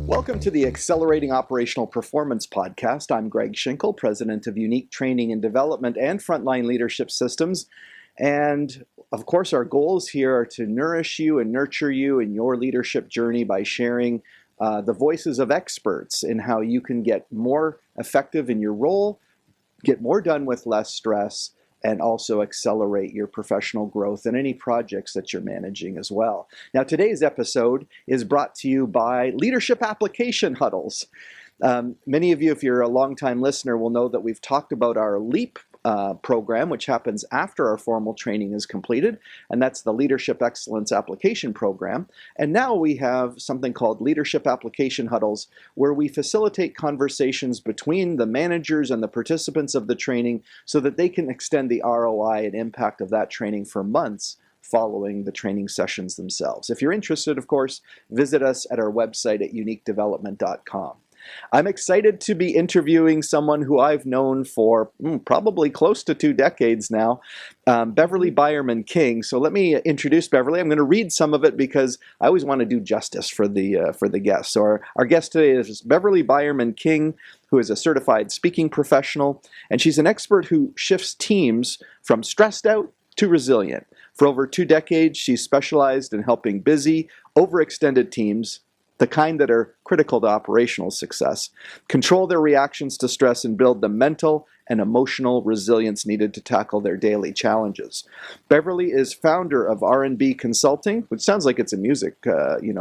Welcome to the Accelerating Operational Performance podcast. I'm Greg Schinkel, president of Unique Training and Development and Frontline Leadership Systems. And of course, our goals here are to nourish you and nurture you in your leadership journey by sharing the voices of experts in how you can get more effective in your role, get more done with less stress, and also accelerate your professional growth in any projects that you're managing as well. Now, today's episode is brought to you by Leadership Application Huddles. Many of you, if you're a longtime listener, will know that we've talked about our LEAP program, which happens after our formal training is completed, and that's the Leadership Excellence Application Program. And now we have something called Leadership Application Huddles, where we facilitate conversations between the managers and the participants of the training so that they can extend the ROI and impact of that training for months following the training sessions themselves. If you're interested, of course, visit us at our website at uniquedevelopment.com. I'm excited to be interviewing someone who I've known for probably close to 2 decades now, Beverly Beuermann-King. So let me introduce Beverly. I'm going to read some of it because I always want to do justice for the guests. So our guest today is Beverly Beuermann-King, who is a certified speaking professional, and she's an expert who shifts teams from stressed out to resilient. For over 2 decades, she's specialized in helping busy, overextended teams, the kind that are critical to operational success, control their reactions to stress and build the mental and emotional resilience needed to tackle their daily challenges. Beverly is founder of R&B Consulting, which sounds like it's a music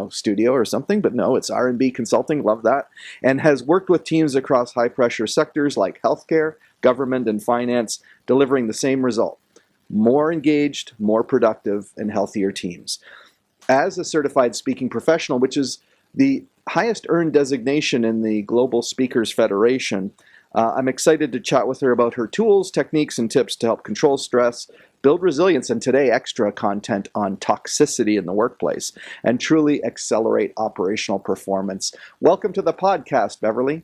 studio or something, but no, it's R&B Consulting, love that, and has worked with teams across high-pressure sectors like healthcare, government, and finance, delivering the same result: more engaged, more productive, and healthier teams. As a certified speaking professional, which is the highest earned designation in the Global Speakers Federation, I'm excited to chat with her about her tools, techniques, and tips to help control stress, build resilience, and today extra content on toxicity in the workplace, and truly accelerate operational performance. Welcome to the podcast, Beverly.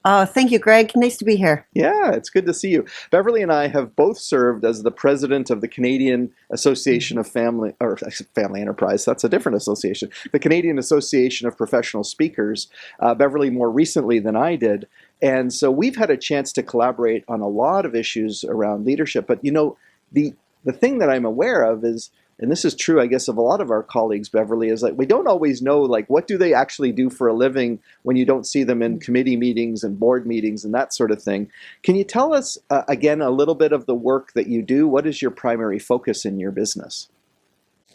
Thank you, Greg. Nice to be here. Yeah, it's good to see you. Beverly and I have both served as the president of the Canadian Association of Family Enterprise. That's a different association. The Canadian Association of Professional Speakers. Beverly more recently than I did. And so we've had a chance to collaborate on a lot of issues around leadership. But, the thing that I'm aware of is, and this is true, I guess, of a lot of our colleagues, Beverly, is like we don't always know, like, what do they actually do for a living when you don't see them in committee meetings and board meetings and that sort of thing. Can you tell us, again, a little bit of the work that you do? What is your primary focus in your business?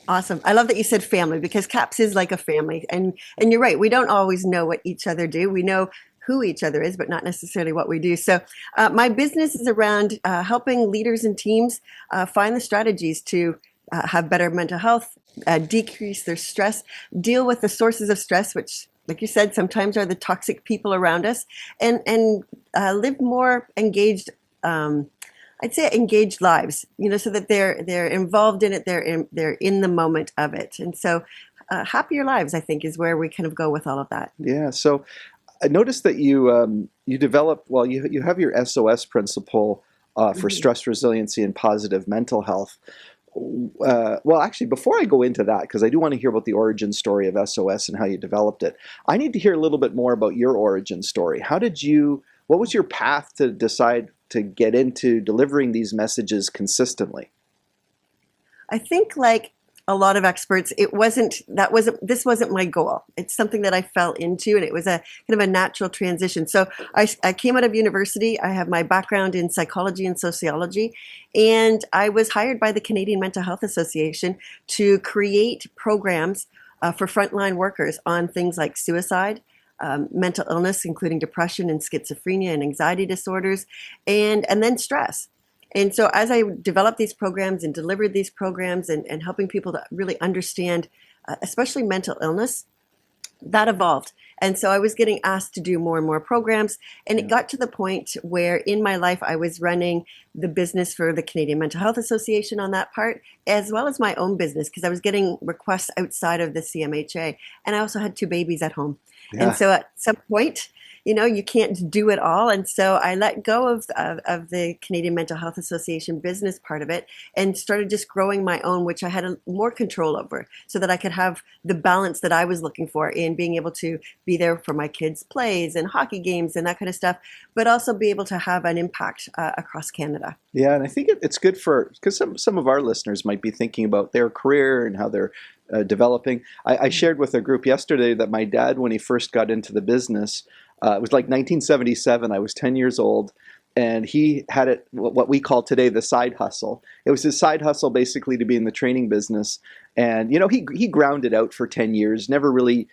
Awesome. I love that you said family, because CAPS is like a family. And you're right. We don't always know what each other do. We know who each other is, but not necessarily what we do. So my business is around helping leaders and teams find the strategies to have better mental health, decrease their stress, deal with the sources of stress, which, like you said, sometimes are the toxic people around us, and live more engaged, I'd say engaged lives, so that they're involved in it, they're in the moment of it. And so happier lives, I think, is where we kind of go with all of that. Yeah. So I noticed that you developed, you have your SOS principle for stress resiliency and positive mental health. Actually, before I go into that, because I do want to hear about the origin story of SOS and how you developed it, I need to hear a little bit more about your origin story. What was your path to decide to get into delivering these messages consistently? I think, like a lot of experts, this wasn't my goal. It's something that I fell into, and it was a kind of a natural transition. So I came out of university. I have my background in psychology and sociology, and I was hired by the Canadian Mental Health Association to create programs for frontline workers on things like suicide, mental illness, including depression and schizophrenia and anxiety disorders, and then stress. And so as I developed these programs and delivered these programs and helping people to really understand, especially mental illness, that evolved. And so I was getting asked to do more and more programs. And it got to the point where in my life, I was running the business for the Canadian Mental Health Association on that part, as well as my own business, because I was getting requests outside of the CMHA. And I also had 2 babies at home. Yeah. And so at some point, you can't do it all. And so I let go of the Canadian Mental Health Association business part of it and started just growing my own, which I had more control over, so that I could have the balance that I was looking for in being able to be there for my kids' plays and hockey games and that kind of stuff, but also be able to have an impact across Canada. Yeah, and I think it's good because some of our listeners might be thinking about their career and how they're developing. I shared with a group yesterday that my dad, when he first got into the business, it was like 1977. I was 10 years old, and he had it what we call today the side hustle. It was his side hustle basically to be in the training business, and he ground it out for 10 years, never really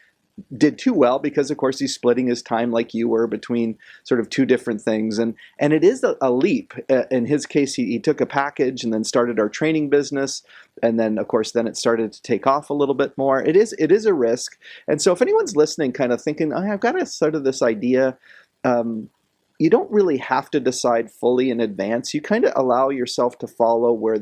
did too well because, of course, he's splitting his time like you were between sort of two different things. And it is a leap. In his case, he took a package and then started our training business. And then, of course, then it started to take off a little bit more. It is a risk. And so if anyone's listening kind of thinking, oh, I've got a sort of this idea, you don't really have to decide fully in advance. You kind of allow yourself to follow where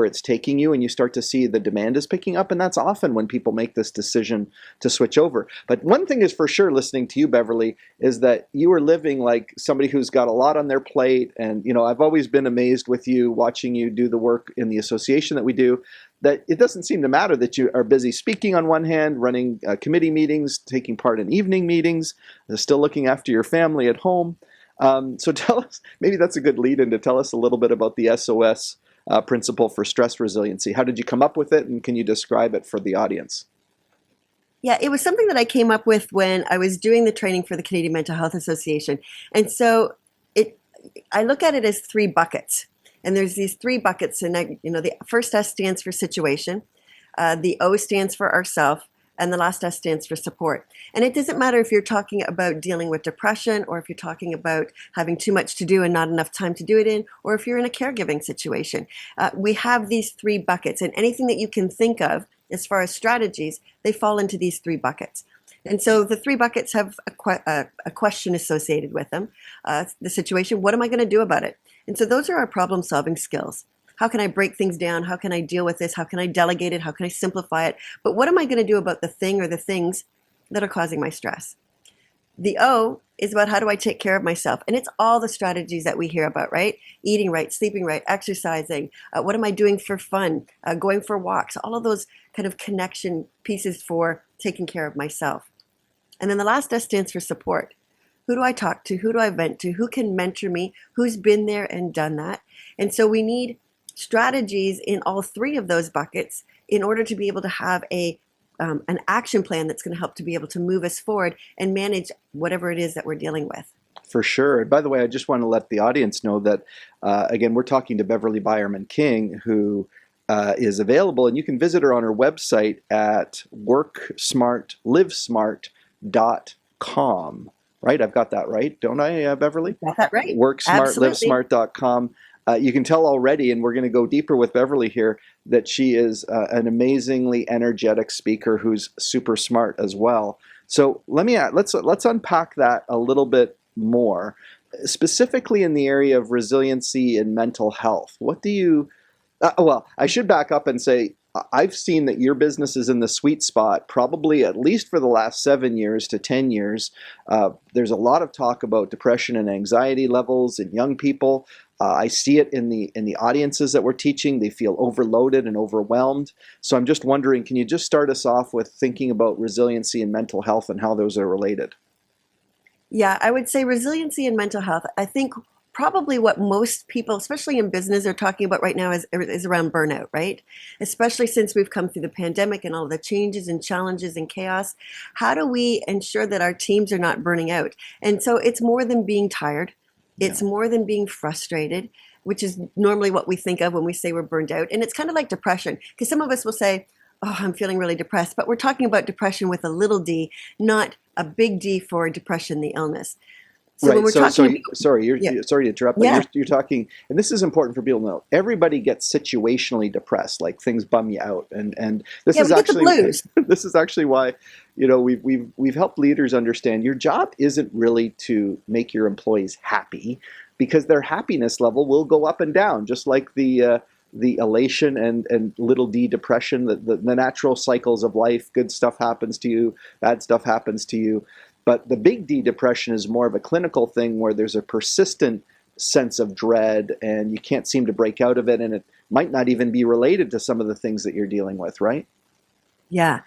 it's taking you, and you start to see the demand is picking up, and that's often when people make this decision to switch over. But one thing is for sure, listening to you, Beverly, is that you are living like somebody who's got a lot on their plate. And I've always been amazed with you, watching you do the work in the association that we do, that it doesn't seem to matter that you are busy speaking on one hand, running committee meetings, taking part in evening meetings, still looking after your family at home. So tell us, maybe that's a good lead-in to tell us a little bit about the SOS principle for stress resiliency. How did you come up with it, and can you describe it for the audience? Yeah, it was something that I came up with when I was doing the training for the Canadian Mental Health Association. And so I look at it as three buckets. And there's these three buckets, and the first S stands for situation, the O stands for ourself, and the last S stands for support. And it doesn't matter if you're talking about dealing with depression, or if you're talking about having too much to do and not enough time to do it in, or if you're in a caregiving situation. We have these three buckets, and anything that you can think of as far as strategies, they fall into these three buckets. And so the three buckets have a question associated with them. The situation, what am I going to do about it? And so those are our problem-solving skills. How can I break things down? How can I deal with this? How can I delegate it? How can I simplify it? But what am I going to do about the thing or the things that are causing my stress? The O is about how do I take care of myself? And it's all the strategies that we hear about, right? Eating right, sleeping right, exercising. What am I doing for fun? Going for walks. All of those kind of connection pieces for taking care of myself. And then the last S stands for support. Who do I talk to? Who do I vent to? Who can mentor me? Who's been there and done that? And so we need strategies in all three of those buckets in order to be able to have an action plan that's going to help to be able to move us forward and manage whatever it is that we're dealing with. For sure. And by the way, I just want to let the audience know that, again, we're talking to Beverly Beuermann-King, who is available, and you can visit her on her website at worksmartlivesmart.com. Right? I've got that right, don't I, Beverly? Got that right. Worksmartlivesmart.com. You can tell already, and we're going to go deeper with Beverly here, that she is an amazingly energetic speaker who's super smart as well. So let's unpack that a little bit more, specifically in the area of resiliency and mental health. What do you? Well, I should back up and say I've seen that your business is in the sweet spot, probably at least for the last 7 years to 10 years. There's a lot of talk about depression and anxiety levels in young people. I see it in the audiences that we're teaching. They feel overloaded and overwhelmed. So I'm just wondering, can you just start us off with thinking about resiliency and mental health and how those are related? Yeah, I would say resiliency and mental health. I think probably what most people, especially in business, are talking about right now is around burnout, right? Especially since we've come through the pandemic and all the changes and challenges and chaos. How do we ensure that our teams are not burning out? And so it's more than being tired. It's more than being frustrated, which is normally what we think of when we say we're burned out. And it's kind of like depression, because some of us will say, oh, I'm feeling really depressed. But we're talking about depression with a little d, not a big D for depression, the illness. So right. When we're sorry to interrupt, but Yeah. you're talking, and this is important for people to know. Everybody gets situationally depressed, like things bum you out, and this is we get the actually blues. this is actually why we've helped leaders understand your job isn't really to make your employees happy, because their happiness level will go up and down, just like the elation and little d depression, the natural cycles of life. Good stuff happens to you, bad stuff happens to you. But the big D depression is more of a clinical thing where there's a persistent sense of dread and you can't seem to break out of it, and it might not even be related to some of the things that you're dealing with, right? Yeah,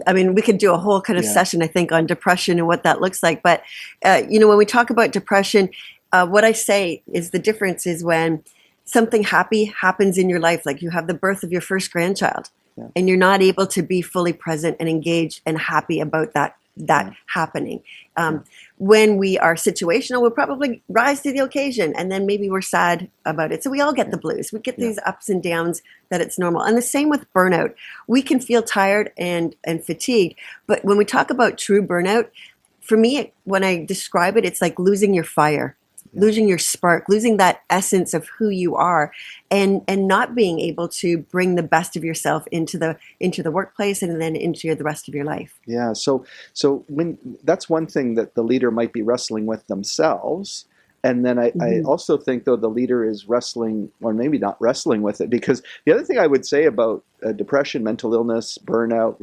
I mean, we could do a whole kind of session, I think, on depression and what that looks like. But, when we talk about depression, what I say is the difference is when something happy happens in your life, like you have the birth of your first grandchild, and you're not able to be fully present and engaged and happy about that happening. When we are situational, we'll probably rise to the occasion, and then maybe we're sad about it. So we all get the blues. We get these ups and downs that it's normal. And the same with burnout. We can feel tired and fatigued, but when we talk about true burnout, for me, when I describe it, it's like losing your fire, losing your spark, losing that essence of who you are, and not being able to bring the best of yourself into the workplace and then into the rest of your life. Yeah. So when that's one thing that the leader might be wrestling with themselves. And then I also think, though, the leader is wrestling, or maybe not wrestling with it, because the other thing I would say about depression, mental illness, burnout,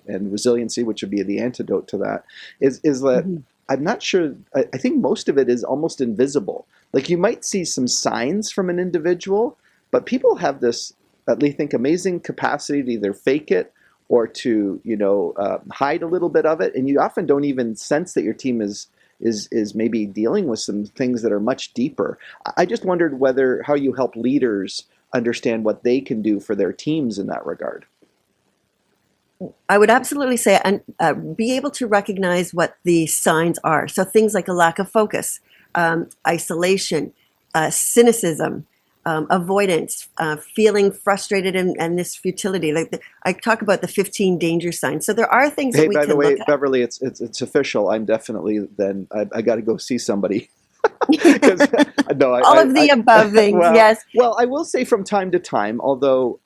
and resiliency, which would be the antidote to that, is that I'm not sure. I think most of it is almost invisible. Like, you might see some signs from an individual, but people have this, at least, think, amazing capacity to either fake it or to hide a little bit of it, and you often don't even sense that your team is maybe dealing with some things that are much deeper. I just wondered how you help leaders understand what they can do for their teams in that regard. I would absolutely say, be able to recognize what the signs are. So things like a lack of focus, isolation, cynicism, avoidance, feeling frustrated, and this futility. I talk about the 15 danger signs. So there are things that we can look at. By the way, Beverly, it's official. I'm definitely I got to go see somebody. All of the above things, yes. Well, I will say from time to time, although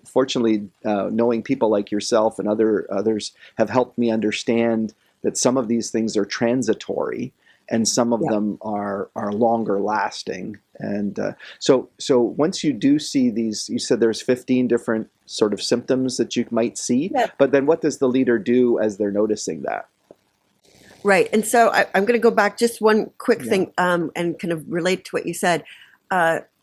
fortunately, knowing people like yourself and others have helped me understand that some of these things are transitory and some of them are longer lasting. And so once you do see these, you said there's 15 different sort of symptoms that you might see, but then what does the leader do as they're noticing that? Right. And so I'm going to go back just one quick thing and kind of relate to what you said.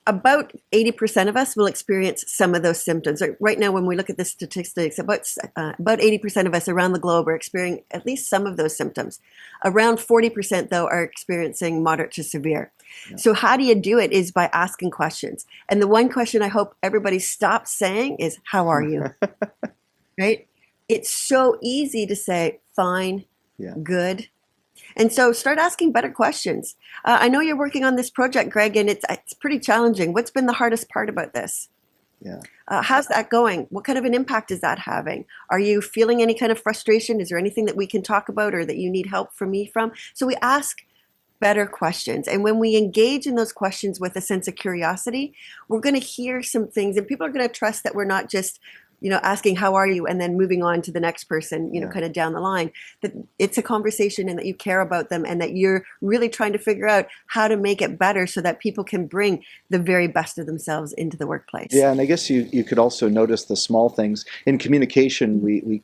About 80% of us will experience some of those symptoms. Right now, when we look at the statistics, about 80% of us around the globe are experiencing at least some of those symptoms. Around 40%, though, are experiencing moderate to severe. Yeah. So how do you do it is by asking questions. And the one question I hope everybody stops saying is, how are you? Right? It's so easy to say, fine, good. And so start asking better questions. I know you're working on this project, Greg, and it's pretty challenging. What's been the hardest part about this? Yeah. How's that going? What kind of an impact is that having? Are you feeling any kind of frustration? Is there anything that we can talk about or that you need help from me from? So we ask better questions. And when we engage in those questions with a sense of curiosity, we're going to hear some things, and people are going to trust that we're not just asking how are you and then moving on to the next person, kind of down the line, that it's a conversation and that you care about them and that you're really trying to figure out how to make it better so that people can bring the very best of themselves into the workplace. Yeah, and I guess you could also notice the small things. In communication, we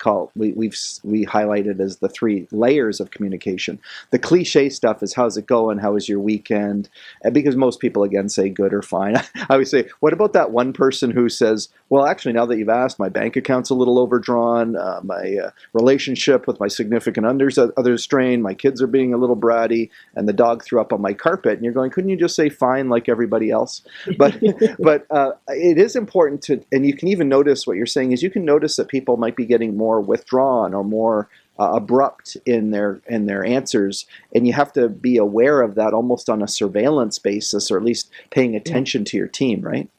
highlight it as the 3 layers of communication. The cliche stuff is, how's it going? How was your weekend? And because most people, again, say good or fine. I always say, what about that one person who says, well, actually, now that you've asked, my bank account's a little overdrawn, my relationship with my significant other's strained, my kids are being a little bratty, and the dog threw up on my carpet. And you're going, couldn't you just say fine like everybody else? But it is important to, and you can even notice what you're saying is you can notice that people might be getting more withdrawn or more abrupt in their answers, and you have to be aware of that almost on a surveillance basis, or at least paying attention to your team, right?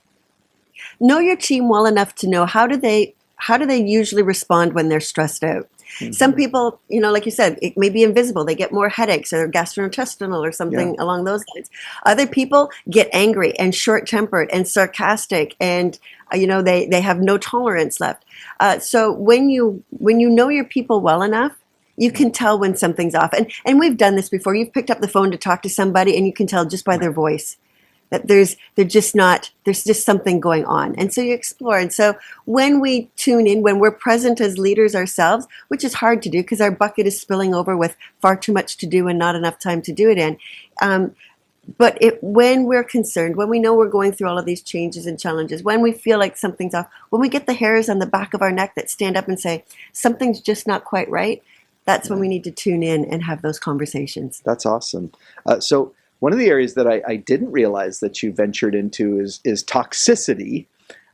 Know your team well enough to know how do they usually respond when they're stressed out. Mm-hmm. Some people, like you said, it may be invisible. They get more headaches or gastrointestinal or something along those lines. Other people get angry and short-tempered and sarcastic, and they have no tolerance left. So when you know your people well enough, you can tell when something's off. And we've done this before. You've picked up the phone to talk to somebody, and you can tell just by their voice that there's just something going on. And so you explore. And so when we tune in, when we're present as leaders ourselves, which is hard to do because our bucket is spilling over with far too much to do and not enough time to do it in. But when we're concerned, when we know we're going through all of these changes and challenges, when we feel like something's off, when we get the hairs on the back of our neck that stand up and say, something's just not quite right, that's when we need to tune in and have those conversations. That's awesome. So one of the areas that I didn't realize that you ventured into is toxicity.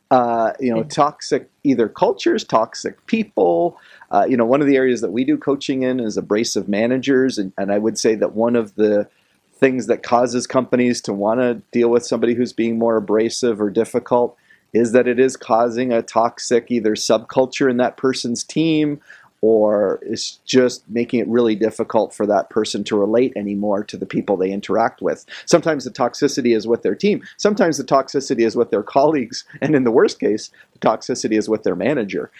Toxic either cultures, toxic people. One of the areas that we do coaching in is abrasive managers. And I would say that one of the things that causes companies to want to deal with somebody who's being more abrasive or difficult is that it is causing a toxic either subculture in that person's team, or it's just making it really difficult for that person to relate anymore to the people they interact with. Sometimes the toxicity is with their team. Sometimes the toxicity is with their colleagues. And in the worst case, the toxicity is with their manager.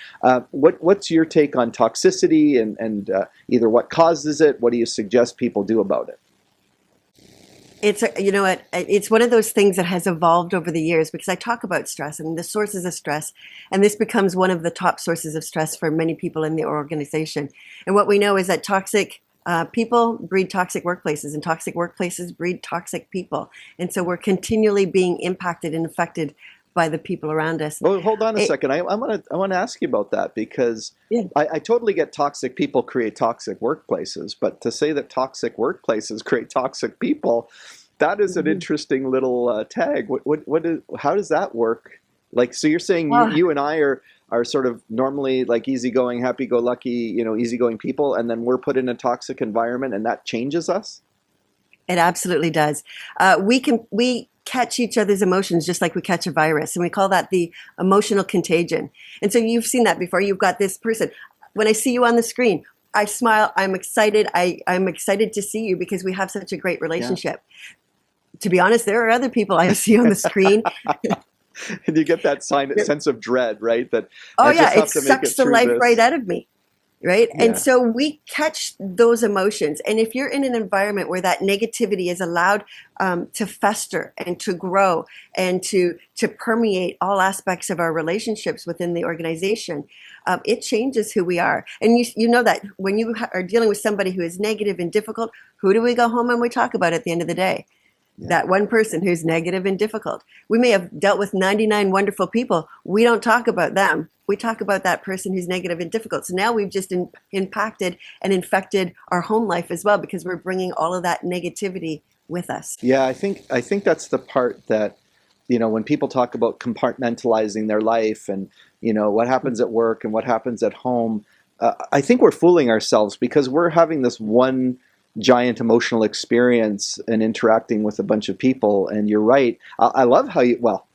What's your take on toxicity and either what causes it? What do you suggest people do about it? It's one of those things that has evolved over the years because I talk about stress and the sources of stress, and this becomes one of the top sources of stress for many people in the organization. And what we know is that toxic people breed toxic workplaces, and toxic workplaces breed toxic people. And so we're continually being impacted and affected by the people around us. Well, hold on a second. I want to ask you about that because I totally get toxic people create toxic workplaces, but to say that toxic workplaces create toxic people, that is an interesting little tag. How does that work? Like, so you're saying you and I are sort of normally like easygoing, happy-go-lucky, easygoing people, and then we're put in a toxic environment, and that changes us? It absolutely does. We catch each other's emotions just like we catch a virus, and we call that the emotional contagion. And so you've seen that before. You've got this person. When I see you on the screen, I smile. I'm excited. I'm excited to see you because we have such a great relationship. Yeah. To be honest, there are other people I see on the screen. And you get that sense of dread, right? That it sucks the life right out of me. Right. Yeah. And so we catch those emotions. And if you're in an environment where that negativity is allowed to fester and to grow and to permeate all aspects of our relationships within the organization, it changes who we are. And you know that when you are dealing with somebody who is negative and difficult, who do we go home and we talk about at the end of the day? Yeah. That one person who's negative and difficult. We may have dealt with 99 wonderful people. We don't talk about them. We talk about that person who's negative and difficult. So now we've just impacted and infected our home life as well because we're bringing all of that negativity with us. Yeah, I think that's the part that, when people talk about compartmentalizing their life and, what happens at work and what happens at home, I think we're fooling ourselves because we're having this one giant emotional experience and interacting with a bunch of people. And you're right. I love how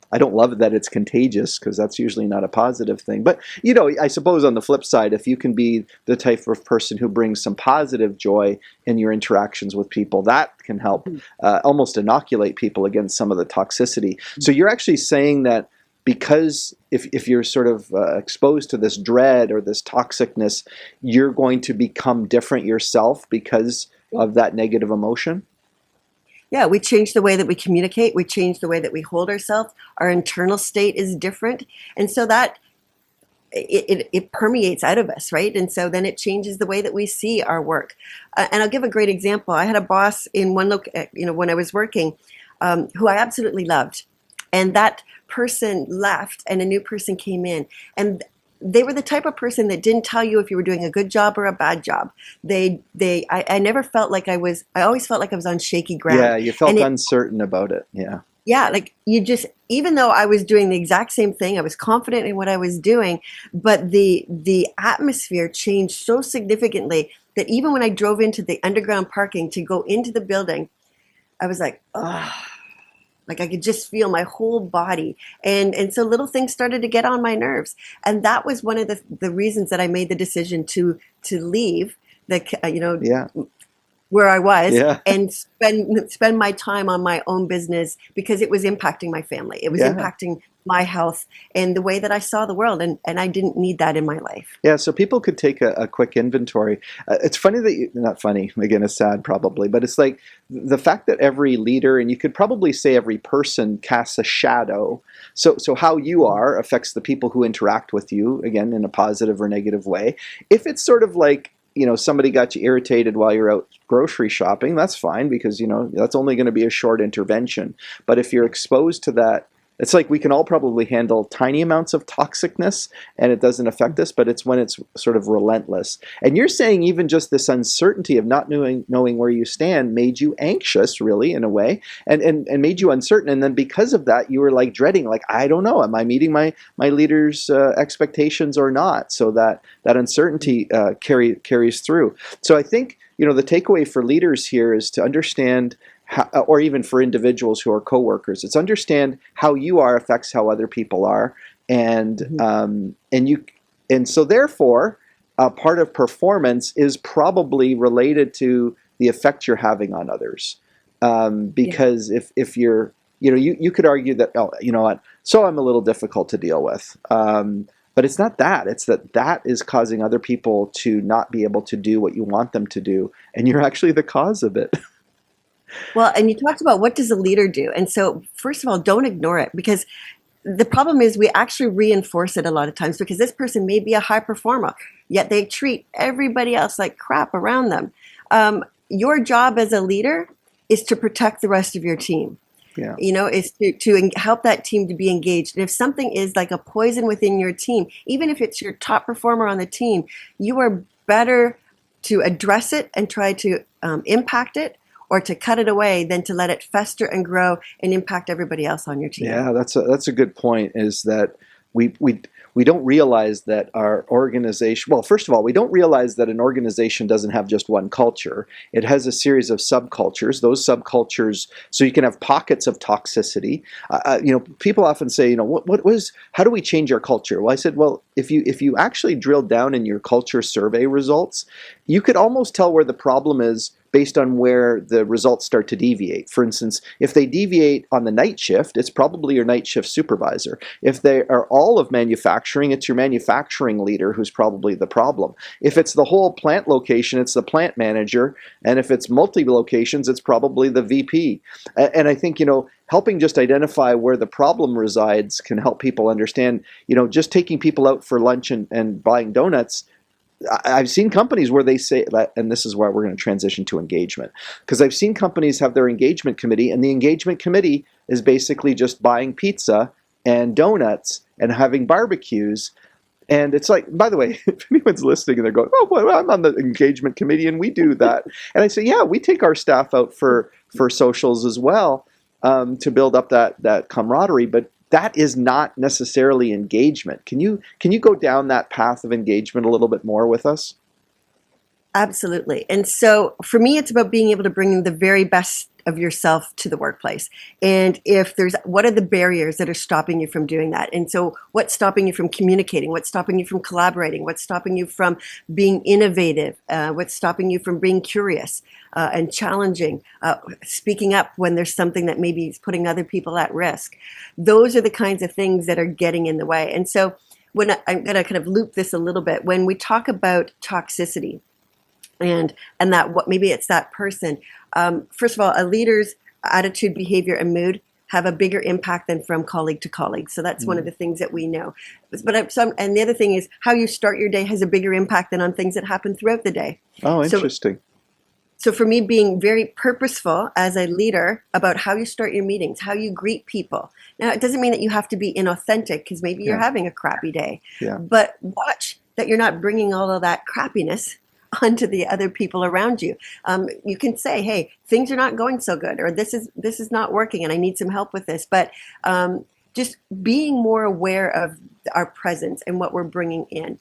I don't love that it's contagious because that's usually not a positive thing. But, I suppose on the flip side, if you can be the type of person who brings some positive joy in your interactions with people, that can help almost inoculate people against some of the toxicity. So you're actually saying that because if you're sort of exposed to this dread or this toxicness, you're going to become different yourself because of that negative emotion? Yeah, we change the way that we communicate. We change the way that we hold ourselves. Our internal state is different. And so that it permeates out of us, right? And so then it changes the way that we see our work. And I'll give a great example. I had a boss in one when I was working, who I absolutely loved. And that person left and a new person came in. And they were the type of person that didn't tell you if you were doing a good job or a bad job. I never felt like I always felt like I was on shaky ground. Yeah, you felt uncertain about it. Yeah. Yeah, like even though I was doing the exact same thing, I was confident in what I was doing, but the atmosphere changed so significantly that even when I drove into the underground parking to go into the building, I was like, oh. Like I could just feel my whole body. And so little things started to get on my nerves. And that was one of the reasons that I made the decision to leave where I was Yeah. and spend my time on my own business because it was impacting my family. It was Yeah. impacting my health and the way that I saw the world. And I didn't need that in my life. Yeah, so people could take a quick inventory. It's funny that not funny, again, it's sad probably, but it's like the fact that every leader, and you could probably say every person, casts a shadow. So how you are affects the people who interact with you, again, in a positive or negative way. If it's sort of like, somebody got you irritated while you're out grocery shopping, that's fine because, that's only going to be a short intervention. But if you're exposed to that, it's like we can all probably handle tiny amounts of toxicness and it doesn't affect us, but it's when it's sort of relentless. And you're saying even just this uncertainty of not knowing where you stand made you anxious, really, in a way, and made you uncertain. And then because of that, you were like dreading, like, I don't know, am I meeting my leader's expectations or not? So that uncertainty carries through. So I think, the takeaway for leaders here is to understand or even for individuals who are coworkers, it's understand how you are affects how other people are, and so therefore, part of performance is probably related to the effect you're having on others, because if you're, you could argue that, oh, you know what, so I'm a little difficult to deal with. But it's not that. It's that is causing other people to not be able to do what you want them to do, and you're actually the cause of it. Well, and you talked about what does a leader do? And so, first of all, don't ignore it because the problem is we actually reinforce it a lot of times because this person may be a high performer, yet they treat everybody else like crap around them. Your job as a leader is to protect the rest of your team. Yeah. Is to help that team to be engaged. And if something is like a poison within your team, even if it's your top performer on the team, you are better to address it and try to impact it or to cut it away than to let it fester and grow and impact everybody else on your team. Yeah, that's a good point, is that we don't realize that our organization, well, first of all, we don't realize that an organization doesn't have just one culture. It has a series of subcultures. Those subcultures, so you can have pockets of toxicity. People often say, how do we change our culture? Well, I said, well, if you actually drill down in your culture survey results, you could almost tell where the problem is based on where the results start to deviate. For instance, if they deviate on the night shift, it's probably your night shift supervisor. If they are all of manufacturing, it's your manufacturing leader who's probably the problem. If it's the whole plant location, it's the plant manager. And if it's multi-locations, it's probably the VP. And I think, helping just identify where the problem resides can help people understand, just taking people out for lunch and buying donuts. I've seen companies where they say that, and this is why we're going to transition to engagement, because I've seen companies have their engagement committee, and the engagement committee is basically just buying pizza and donuts and having barbecues. And it's like, by the way, if anyone's listening and they're going, oh, well, I'm on the engagement committee and we do that. And I say, yeah, we take our staff out for socials as well, to build up that camaraderie. But that is not necessarily engagement. Can you go down that path of engagement a little bit more with us? Absolutely. And so for me, it's about being able to bring the very best of yourself to the workplace. And what are the barriers that are stopping you from doing that? And so what's stopping you from communicating? What's stopping you from collaborating? What's stopping you from being innovative? What's stopping you from being curious and challenging, speaking up when there's something that maybe is putting other people at risk? Those are the kinds of things that are getting in the way. And so when I'm going to kind of loop this a little bit, when we talk about toxicity, and that what maybe it's that person. First of all, a leader's attitude, behavior, and mood have a bigger impact than from colleague to colleague. So that's one of the things that we know. And the other thing is how you start your day has a bigger impact than on things that happen throughout the day. Oh, interesting. So for me, being very purposeful as a leader about how you start your meetings, how you greet people. Now, it doesn't mean that you have to be inauthentic because maybe you're having a crappy day. Yeah. But watch that you're not bringing all of that crappiness onto the other people around you. You can say, hey, things are not going so good, or this is not working and I need some help with this. But just being more aware of our presence and what we're bringing in.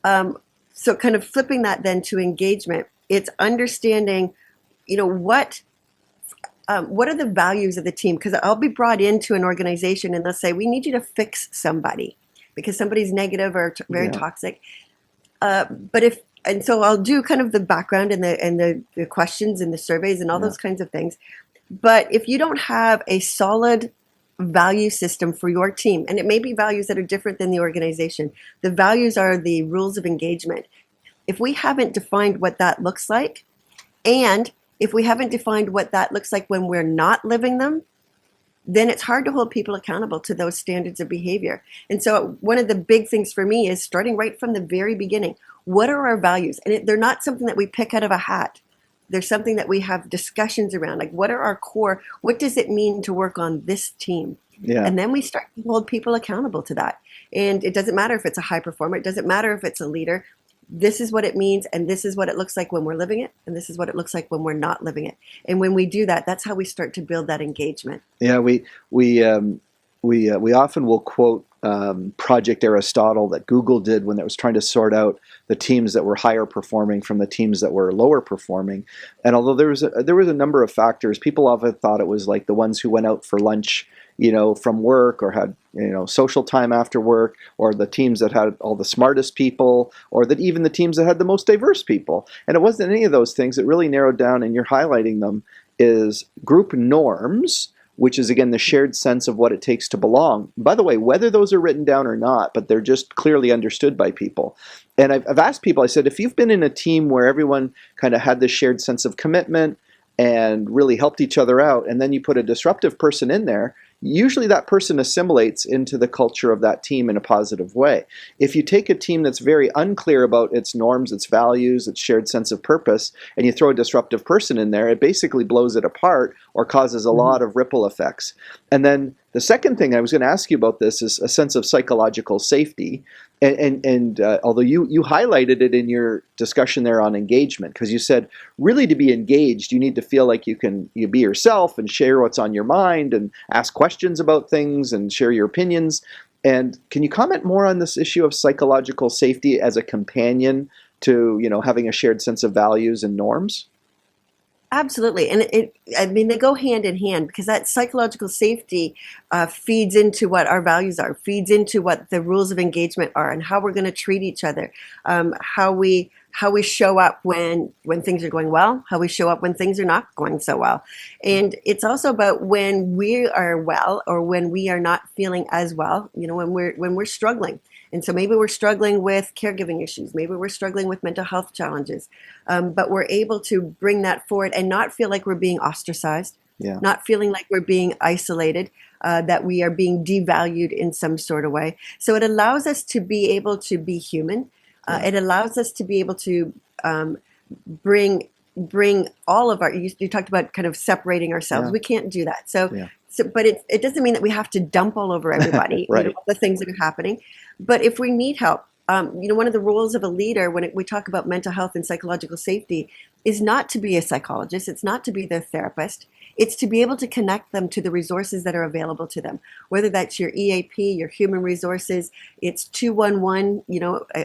So kind of flipping that then to engagement, it's understanding, what are the values of the team? Because I'll be brought into an organization and they'll say, we need you to fix somebody because somebody's negative or very toxic. But and so I'll do kind of the background and the questions and the surveys and all those kinds of things. But if you don't have a solid value system for your team, and it may be values that are different than the organization, the values are the rules of engagement. If we haven't defined what that looks like, and if we haven't defined what that looks like when we're not living them, then it's hard to hold people accountable to those standards of behavior. And so one of the big things for me is starting right from the very beginning. What are our values? And they're not something that we pick out of a hat. There's something that we have discussions around, like what are our core, what does it mean to work on this team? Yeah. And then we start to hold people accountable to that. And it doesn't matter if it's a high performer, it doesn't matter if it's a leader. This is what it means, and this is what it looks like when we're living it, and this is what it looks like when we're not living it. And when we do that, that's how we start to build that engagement. Yeah, we often will quote Project Aristotle that Google did when it was trying to sort out the teams that were higher performing from the teams that were lower performing. And although there was a number of factors, people often thought it was like the ones who went out for lunch, from work, or had, social time after work, or the teams that had all the smartest people, or that even the teams that had the most diverse people. And it wasn't any of those things. It really narrowed down, and you're highlighting them, is group norms, which is, again, the shared sense of what it takes to belong. By the way, whether those are written down or not, but they're just clearly understood by people. And I've asked people, I said, if you've been in a team where everyone kind of had this shared sense of commitment and really helped each other out, and then you put a disruptive person in there, usually that person assimilates into the culture of that team in a positive way. If you take a team that's very unclear about its norms, its values, its shared sense of purpose, and you throw a disruptive person in there, it basically blows it apart or causes a lot of ripple effects. And then the second thing I was going to ask you about this is a sense of psychological safety. And although you highlighted it in your discussion there on engagement, because you said really to be engaged, you need to feel like you be yourself and share what's on your mind and ask questions about things and share your opinions. And can you comment more on this issue of psychological safety as a companion to having a shared sense of values and norms? Absolutely. And they go hand in hand, because that psychological safety feeds into what our values are, feeds into what the rules of engagement are, and how we're going to treat each other, how we show up when things are going well, how we show up when things are not going so well. And it's also about when we are well or when we are not feeling as well, when we're struggling. And so maybe we're struggling with caregiving issues, maybe we're struggling with mental health challenges, but we're able to bring that forward and not feel like we're being ostracized, not feeling like we're being isolated, that we are being devalued in some sort of way. So it allows us to be able to be human. It allows us to be able to bring all of our, you talked about kind of separating ourselves. We can't do that. So but it doesn't mean that we have to dump all over everybody, right. The things that are happening. But if we need help, one of the roles of a leader when we talk about mental health and psychological safety is not to be a psychologist. It's not to be their therapist. It's to be able to connect them to the resources that are available to them, whether that's your EAP, your human resources, it's 211,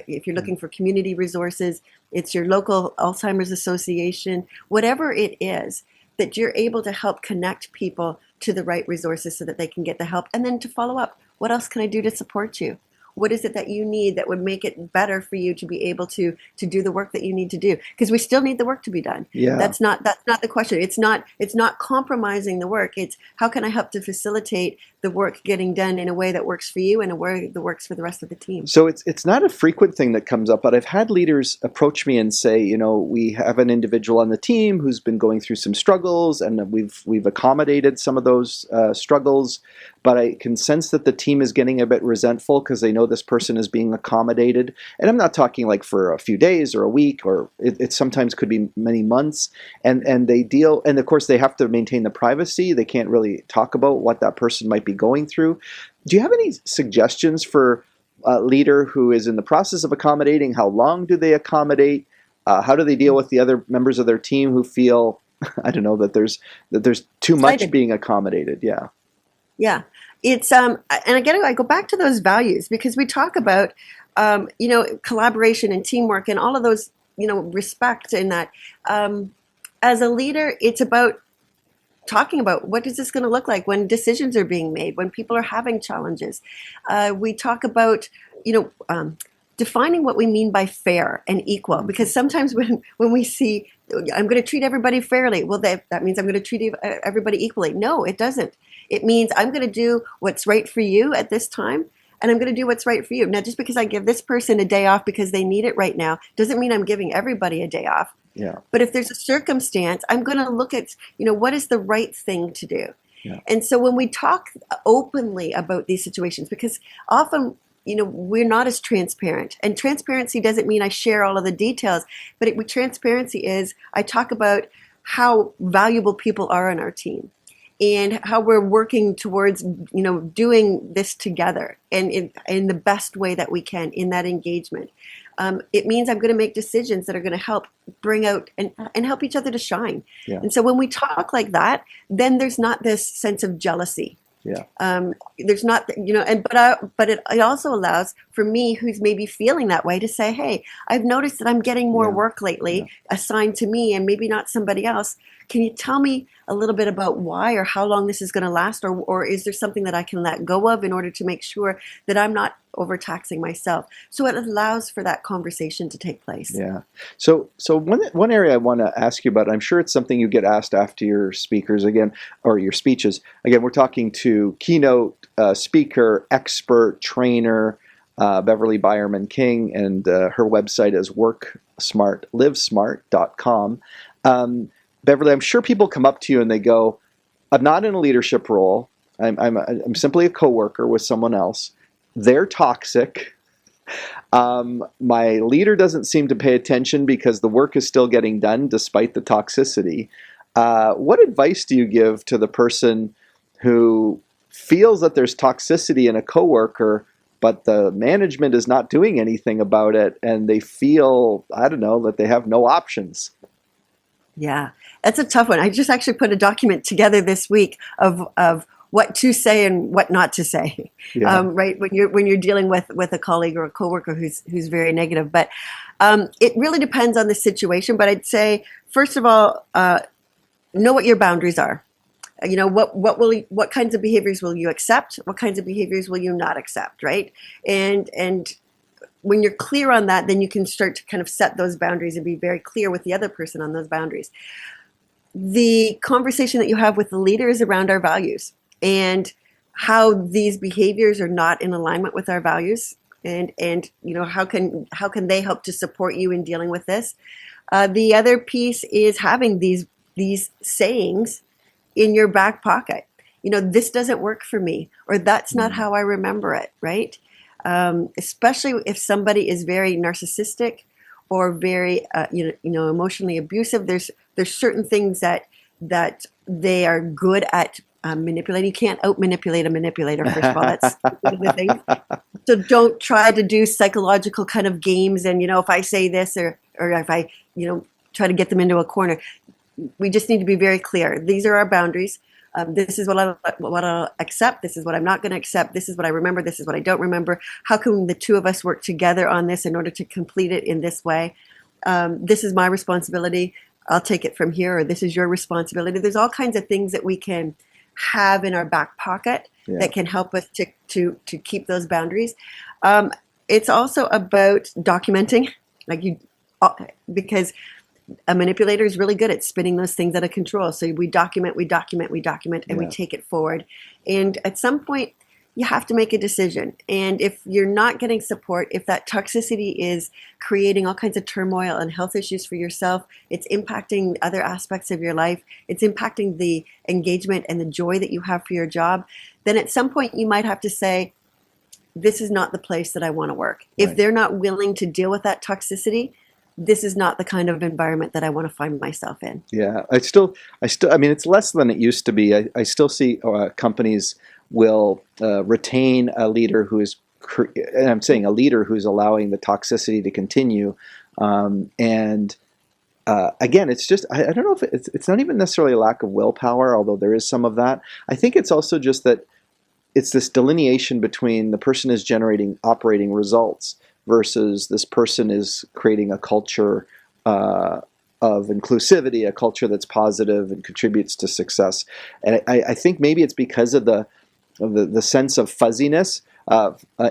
if you're looking for community resources, it's your local Alzheimer's Association, whatever it is, that you're able to help connect people to the right resources so that they can get the help. And then to follow up, what else can I do to support you? What is it that you need that would make it better for you to be able to do the work that you need to do? Because we still need the work to be done. Yeah. That's not the question. It's not compromising the work. It's how can I help to facilitate the work getting done in a way that works for you and a way that works for the rest of the team. So it's not a frequent thing that comes up, but I've had leaders approach me and say, we have an individual on the team who's been going through some struggles, and we've accommodated some of those struggles, but I can sense that the team is getting a bit resentful because they know this person is being accommodated. And I'm not talking like for a few days or a week, or it sometimes could be many months. And they deal, and of course they have to maintain the privacy. They can't really talk about what that person might be going through. Do you have any suggestions for a leader who is in the process of accommodating? How long do they accommodate? How do they deal with the other members of their team who feel, I don't know, that there's too much being accommodated? Yeah. Yeah. It's and again, I go back to those values because we talk about collaboration and teamwork and all of those, respect, and that as a leader, it's about talking about what is this going to look like when decisions are being made, when people are having challenges. We talk about defining what we mean by fair and equal, because sometimes when we see I'm going to treat everybody fairly, well, that means I'm going to treat everybody equally. No, it doesn't. It means I'm going to do what's right for you at this time, and I'm going to do what's right for you. Now, just because I give this person a day off because they need it right now doesn't mean I'm giving everybody a day off. Yeah. But if there's a circumstance, I'm going to look at, what is the right thing to do. Yeah. And so when we talk openly about these situations, because often, we're not as transparent. And transparency doesn't mean I share all of the details, but transparency is I talk about how valuable people are on our team and how we're working towards, doing this together and in the best way that we can in that engagement. It means I'm going to make decisions that are going to help bring out and help each other to shine. Yeah. And so when we talk like that, then there's not this sense of jealousy. Yeah. There's not, but it also allows for me, who's maybe feeling that way, to say, hey, I've noticed that I'm getting more work lately assigned to me and maybe not somebody else. Can you tell me a little bit about why or how long this is going to last? Or is there something that I can let go of in order to make sure that I'm not overtaxing myself? So it allows for that conversation to take place. Yeah. So one area I want to ask you about, I'm sure it's something you get asked after your speakers again, or your speeches. Again, we're talking to keynote speaker, expert, trainer, Beverly Beuermann-King, and her website is worksmartlivesmart.com. Beverly, I'm sure people come up to you and they go, I'm not in a leadership role. I'm simply a coworker with someone else. They're toxic. My leader doesn't seem to pay attention because the work is still getting done despite the toxicity. What advice do you give to the person who feels that there's toxicity in a coworker, but the management is not doing anything about it, and they feel, that they have no options? Yeah, that's a tough one. I just actually put a document together this week of what to say and what not to say. Yeah. Right, when you're dealing with a colleague or a coworker who's very negative. But it really depends on the situation. But I'd say, first of all, know what your boundaries are. What kinds of behaviors will you accept? What kinds of behaviors will you not accept? Right, and when you're clear on that, then you can start to kind of set those boundaries and be very clear with the other person on those boundaries. The conversation that you have with the leader is around our values and how these behaviors are not in alignment with our values, and how can they help to support you in dealing with this. The other piece is having these sayings in your back pocket. This doesn't work for me, or that's not how I remember it, right? Especially if somebody is very narcissistic or very emotionally abusive. There's certain things that they are good at manipulating. You can't out manipulate a manipulator, first of all. That's one of the things. So don't try to do psychological kind of games and if I say this or if I try to get them into a corner. We just need to be very clear. These are our boundaries. This is what I'll accept. This is what I'm not going to accept. This is what I remember. This is what I don't remember. How can the two of us work together on this in order to complete it in this way? This is my responsibility. I'll take it from here, or this is your responsibility. There's all kinds of things that we can have in our back pocket that can help us to keep those boundaries. It's also about documenting, because a manipulator is really good at spinning those things out of control. So we document, and we take it forward. And at some point, you have to make a decision. And if you're not getting support, if that toxicity is creating all kinds of turmoil and health issues for yourself, it's impacting other aspects of your life, it's impacting the engagement and the joy that you have for your job, then at some point you might have to say, this is not the place that I want to work. Right. If they're not willing to deal with that toxicity, this is not the kind of environment that I want to find myself in. Yeah, I mean, it's less than it used to be. I still see companies will retain a leader who is, and I'm saying a leader who's allowing the toxicity to continue. Again, it's just, I don't know if it's not even necessarily a lack of willpower, although there is some of that. I think it's also just that it's this delineation between the person is generating operating results versus this person is creating a culture of inclusivity, a culture that's positive and contributes to success. And I think maybe it's because of the sense of fuzziness.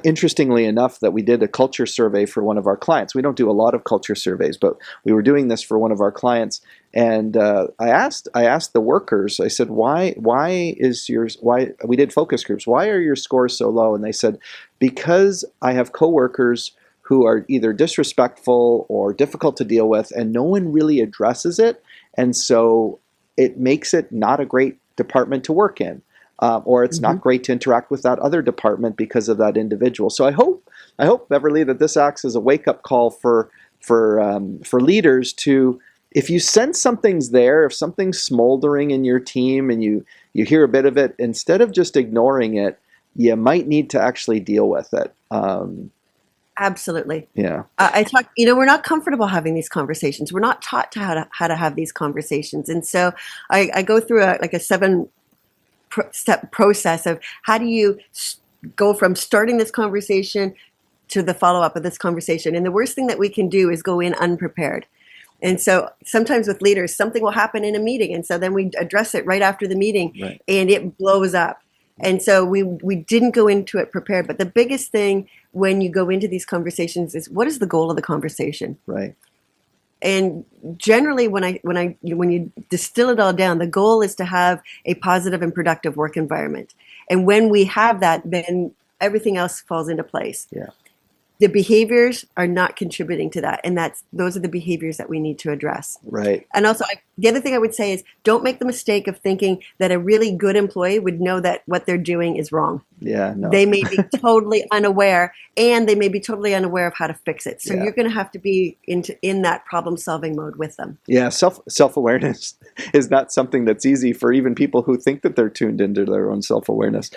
interestingly enough, that we did a culture survey for one of our clients. We don't do a lot of culture surveys, but we were doing this for one of our clients. And I asked the workers, I said, why we did focus groups, why are your scores so low? And they said, because I have coworkers who are either disrespectful or difficult to deal with, and no one really addresses it. And so it makes it not a great department to work in. Or it's not great to interact with that other department because of that individual. So I hope, Beverly, that this acts as a wake-up call for leaders to, if you sense something's there, if something's smoldering in your team and you hear a bit of it, instead of just ignoring it, you might need to actually deal with it. Absolutely. Yeah. I talk, we're not comfortable having these conversations. We're not taught how to have these conversations. And so I go through a 7-step process of how do you go from starting this conversation to the follow-up of this conversation. And the worst thing that we can do is go in unprepared. And so sometimes with leaders, something will happen in a meeting. And so then we address it right after the meeting, right, and it blows up. And so we didn't go into it prepared. But the biggest thing when you go into these conversations is, what is the goal of the conversation? Right. And generally, when you distill it all down, the goal is to have a positive and productive work environment. And when we have that, then everything else falls into place. Yeah. The behaviors are not contributing to that, and those are the behaviors that we need to address. Right. And also, the other thing I would say is, don't make the mistake of thinking that a really good employee would know that what they're doing is wrong. Yeah, no. They may be totally unaware, and they may be totally unaware of how to fix it. So you're going to have to be in that problem-solving mode with them. Yeah, self-awareness is not something that's easy for even people who think that they're tuned into their own self-awareness.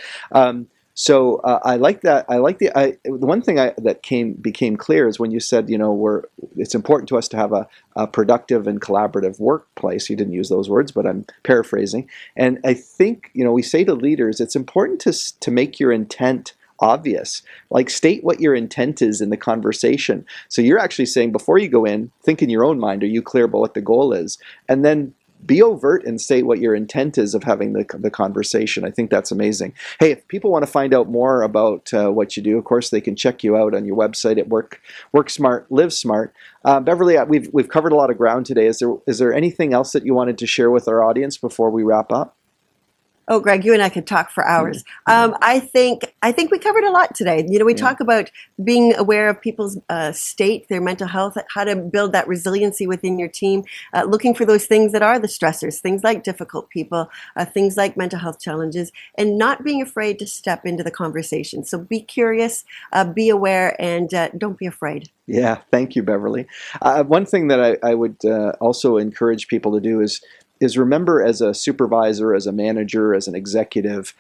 So I like that. The one thing that became clear is when you said, it's important to us to have a productive and collaborative workplace. You didn't use those words, but I'm paraphrasing. And I think, we say to leaders, it's important to make your intent obvious. Like, state what your intent is in the conversation. So you're actually saying, before you go in, think in your own mind, are you clear about what the goal is? And then be overt and state what your intent is of having the conversation. I think that's amazing. Hey, if people want to find out more about what you do, of course, they can check you out on your website at Work Smart, Live Smart. Beverly, we've covered a lot of ground today. Is there anything else that you wanted to share with our audience before we wrap up? Oh, Greg, you and I could talk for hours. I think we covered a lot today. We talk about being aware of people's state, their mental health, how to build that resiliency within your team, looking for those things that are the stressors, things like difficult people, things like mental health challenges, and not being afraid to step into the conversation. So be curious, be aware, and don't be afraid. Yeah, thank you, Beverly. One thing that I would also encourage people to do is remember, as a supervisor, as a manager, as an executive,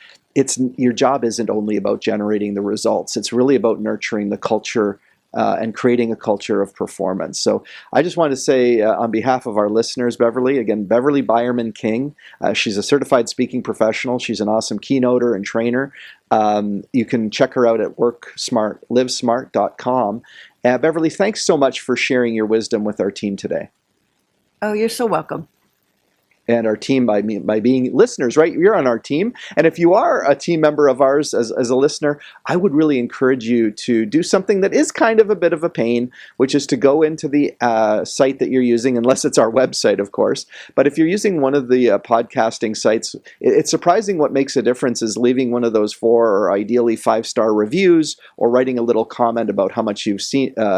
your job isn't only about generating the results. It's really about nurturing the culture and creating a culture of performance. So I just want to say on behalf of our listeners, Beverly, again, Beverly Beuermann-King, she's a certified speaking professional. She's an awesome keynoter and trainer. You can check her out at worksmartlivesmart.com. Beverly, thanks so much for sharing your wisdom with our team today. Oh, you're so welcome. And our team by being listeners, right? You're on our team. And if you are a team member of ours as a listener, I would really encourage you to do something that is kind of a bit of a pain, which is to go into the site that you're using, unless it's our website, of course. But if you're using one of the podcasting sites, it's surprising what makes a difference is leaving one of those 4 or ideally 5-star reviews, or writing a little comment about how much you've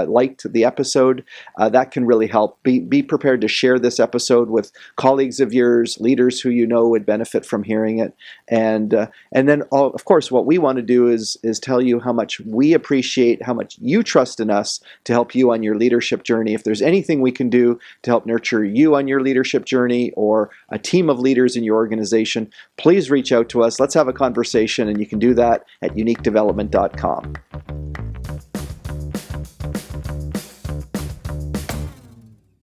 liked the episode. That can really help. Be prepared to share this episode with colleagues of yours, leaders who would benefit from hearing it. And then, of course, what we want to do is tell you how much we appreciate how much you trust in us to help you on your leadership journey. If there's anything we can do to help nurture you on your leadership journey, or a team of leaders in your organization, please reach out to us. Let's have a conversation, and you can do that at uniquedevelopment.com.